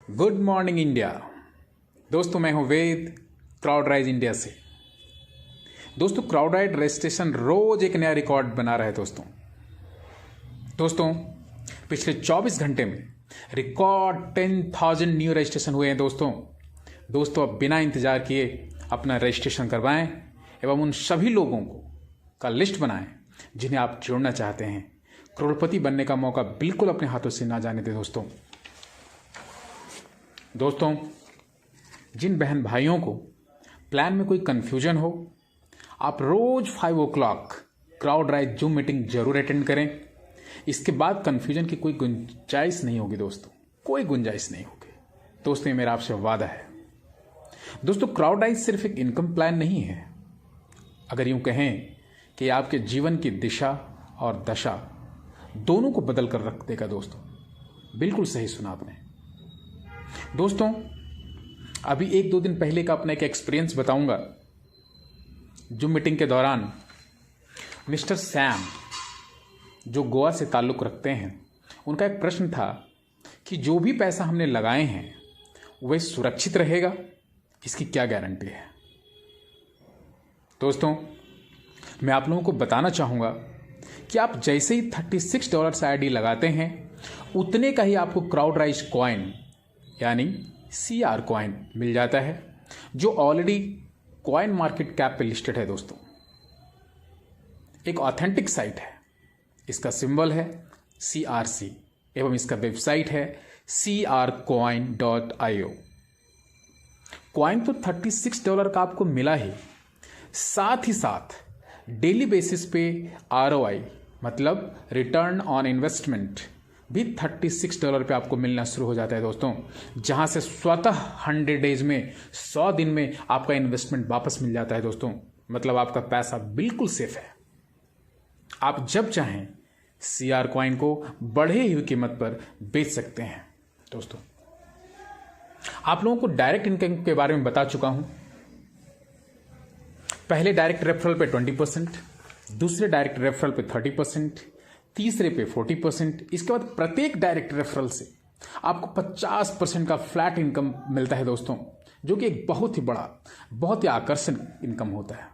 Good morning India. दोस्तों मैं हूं वेद, क्राउडराइज इंडिया से। दोस्तों क्राउडराइज रजिस्ट्रेशन रोज एक नया रिकॉर्ड बना रहा है। दोस्तों पिछले 24 घंटे में रिकॉर्ड 10,000 न्यू रजिस्ट्रेशन हुए हैं। दोस्तों अब बिना इंतजार किए अपना रजिस्ट्रेशन करवाएं एवं उन सभी लोगों का लिस्ट बनाएं जिन्हें आप जोड़ना चाहते हैं। करोड़पति बनने का मौका बिल्कुल अपने हाथों से ना जाने दें। दोस्तों जिन बहन भाइयों को प्लान में कोई कंफ्यूजन हो, आप रोज 5 o'clock क्राउडराइज जूम मीटिंग जरूर अटेंड करें। इसके बाद कंफ्यूजन की कोई गुंजाइश नहीं होगी। कोई गुंजाइश नहीं होगी। दोस्तों ये मेरा आपसे वादा है। दोस्तों क्राउडराइज सिर्फ एक इनकम प्लान नहीं है। अगर यूं कहें कि आपके जीवन की दिशा और दशा दोनों को बदल कर रख देगा। बिल्कुल सही सुना आपने। दोस्तों अभी 1-2 दिन पहले का अपना एक एक्सपीरियंस बताऊंगा। जूम मीटिंग के दौरान मिस्टर सैम जो गोवा से ताल्लुक़ रखते हैं, उनका एक प्रश्न था कि जो भी पैसा हमने लगाए हैं वह सुरक्षित रहेगा, इसकी क्या गारंटी है। दोस्तों मैं आप लोगों को बताना चाहूँगा कि आप जैसे ही $36 आईडी लगाते हैं उतने का ही आपको क्राउडराइज कॉइन यानी CR कॉइन मिल जाता है, जो ऑलरेडी कॉइन मार्केट कैप पे लिस्टेड है। एक ऑथेंटिक साइट है। इसका सिंबल है CRC एवं इसका वेबसाइट है crcoin.io। कॉइन तो $36 का आपको मिला ही, साथ ही साथ डेली बेसिस पे ROI मतलब रिटर्न ऑन इन्वेस्टमेंट भी $36 पे आपको मिलना शुरू हो जाता है। जहां से स्वतः 100 डेज में 100 दिन में आपका इन्वेस्टमेंट वापस मिल जाता है। मतलब आपका पैसा बिल्कुल सेफ है। आप जब चाहें CR कॉइन को बढ़े हुई कीमत पर बेच सकते हैं। आप लोगों को डायरेक्ट इनकम के बारे में बता चुका हूं। पहले डायरेक्ट रेफरल पे 20%, दूसरे डायरेक्ट रेफरल पे 30%, तीसरे पे 40%। इसके बाद प्रत्येक डायरेक्ट रेफरल से आपको 50% का फ्लैट इनकम मिलता है जो कि एक बहुत ही बड़ा, बहुत ही आकर्षक इनकम होता है।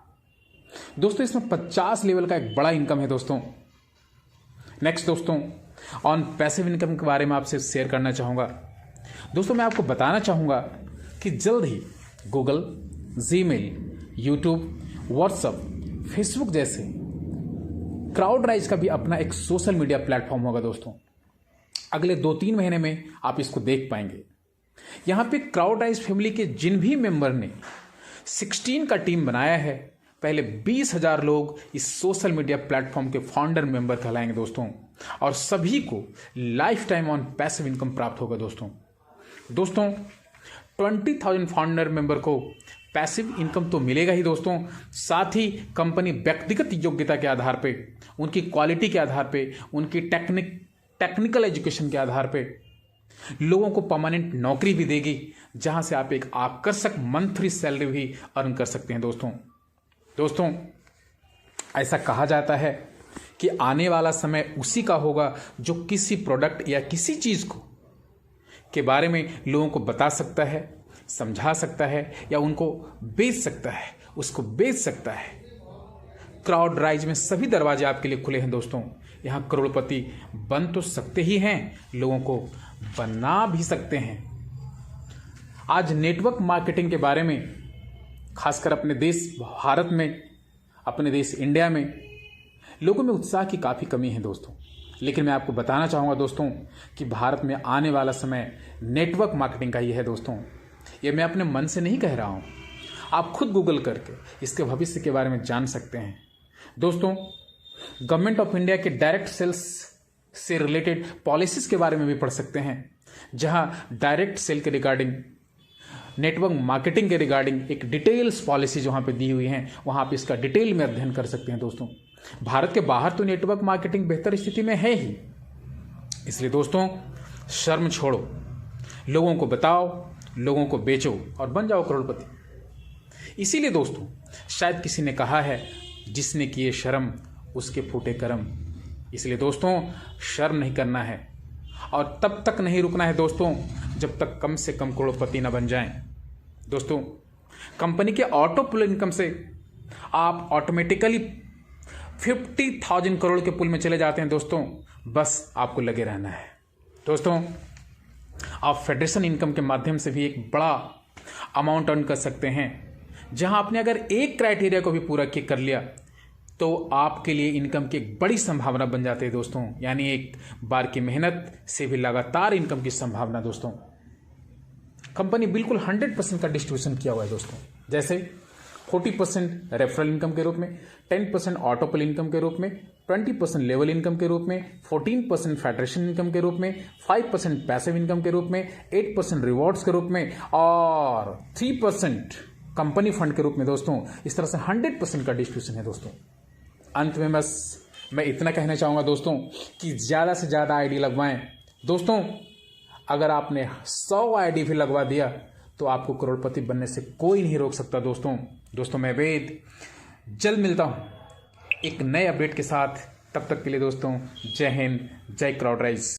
इसमें 50 लेवल का एक बड़ा इनकम है। नेक्स्ट ऑन पैसिव इनकम के बारे में आपसे शेयर करना चाहूंगा। मैं आपको बताना चाहूंगा कि जल्द ही Google, Gmail, YouTube, WhatsApp, Facebook जैसे क्राउडराइज का भी अपना एक सोशल मीडिया प्लेटफॉर्म होगा। अगले 2-3 महीने में आप इसको देख पाएंगे। यहां पे क्राउडराइज फैमिली के जिन भी मेंबर ने 16 का टीम बनाया है, पहले 20,000 लोग इस सोशल मीडिया प्लेटफॉर्म के फाउंडर मेंबर कहलाएंगे और सभी को life time on passive income प्राप्त होगा। 20,000 फाउंडर मेंबर को पैसिव इनकम तो मिलेगा ही। साथ ही कंपनी व्यक्तिगत योग्यता के आधार पे, उनकी क्वालिटी के आधार पे, उनकी टेक्निकल एजुकेशन के आधार पे लोगों को परमानेंट नौकरी भी देगी, जहां से आप एक आकर्षक मंथली सैलरी भी अर्न कर सकते हैं। दोस्तों ऐसा कहा जाता है कि आने वाला समय उसी का होगा जो किसी प्रोडक्ट या किसी चीज के बारे में लोगों को बता सकता है, समझा सकता है या उनको बेच सकता है, उसको बेच सकता है। क्राउडराइज में सभी दरवाजे आपके लिए खुले हैं। यहां करोड़पति बन तो सकते ही हैं, लोगों को बना भी सकते हैं। आज नेटवर्क मार्केटिंग के बारे में, खासकर अपने देश भारत में, अपने देश इंडिया में लोगों में उत्साह की काफी कमी है। लेकिन मैं आपको बताना चाहूंगा कि भारत में आने वाला समय नेटवर्क मार्केटिंग का ही है। ये मैं अपने मन से नहीं कह रहा हूं, आप खुद गूगल करके इसके भविष्य के बारे में जान सकते हैं। गवर्नमेंट ऑफ इंडिया के डायरेक्ट सेल्स से रिलेटेड पॉलिसीज के बारे में भी पढ़ सकते हैं, जहां डायरेक्ट सेल के रिगार्डिंग, नेटवर्क मार्केटिंग के रिगार्डिंग एक डिटेल्स पॉलिसी जहां पे दी हुई हैं, वहां पे इसका डिटेल में अध्ययन कर सकते हैं। भारत के बाहर तो नेटवर्क मार्केटिंग बेहतर स्थिति में है ही। इसलिए शर्म छोड़ो, लोगों को बताओ, लोगों को बेचो और बन जाओ करोड़पति। इसीलिए शायद किसी ने कहा है, जिसने किए शर्म उसके फूटे कर्म। इसलिए शर्म नहीं करना है और तब तक नहीं रुकना है जब तक कम से कम करोड़पति ना बन जाएं। दोस्तों, कंपनी के ऑटो पुल इनकम से आप ऑटोमेटिकली 50,000 करोड़ के पुल में चले जाते हैं। दोस्तों, बस आपको लगे रहना है। दोस्तों, आप फेडरेशन इनकम के माध्यम से भी एक बड़ा अमाउंट अर्न कर सकते हैं, जहां आपने अगर एक क्राइटेरिया को भी पूरा कर लिया तो आपके लिए इनकम की एक बड़ी संभावना बन जाती है। दोस्तों, यानी एक बार की मेहनत से भी लगातार इनकम की संभावना। दोस्तों, कंपनी बिल्कुल 100% का डिस्ट्रीब्यूशन किया हुआ है। दोस्तों, जैसे 40% रेफरल इनकम के रूप में, 10% ऑटोपल इनकम के रूप में, 20% लेवल इनकम के रूप में, 14% फेडरेशन इनकम के रूप में, 5% पैसिव इनकम के रूप में, 8% रिवॉर्ड्स के रूप में और 3% कंपनी फंड के रूप में। दोस्तों, इस तरह से 100% का डिस्ट्रीब्यूशन है। दोस्तों, अंत में बस मैं इतना कहना चाहूँगा दोस्तों कि ज़्यादा से ज़्यादा आईडी लगवाएं। दोस्तों, अगर आपने 100 आईडी भी लगवा दिया तो आपको करोड़पति बनने से कोई नहीं रोक सकता। दोस्तों मैं वेद जल्द मिलता हूँ एक नए अपडेट के साथ। तब तक के लिए दोस्तों, जय हिंद, जय क्राउडराइज।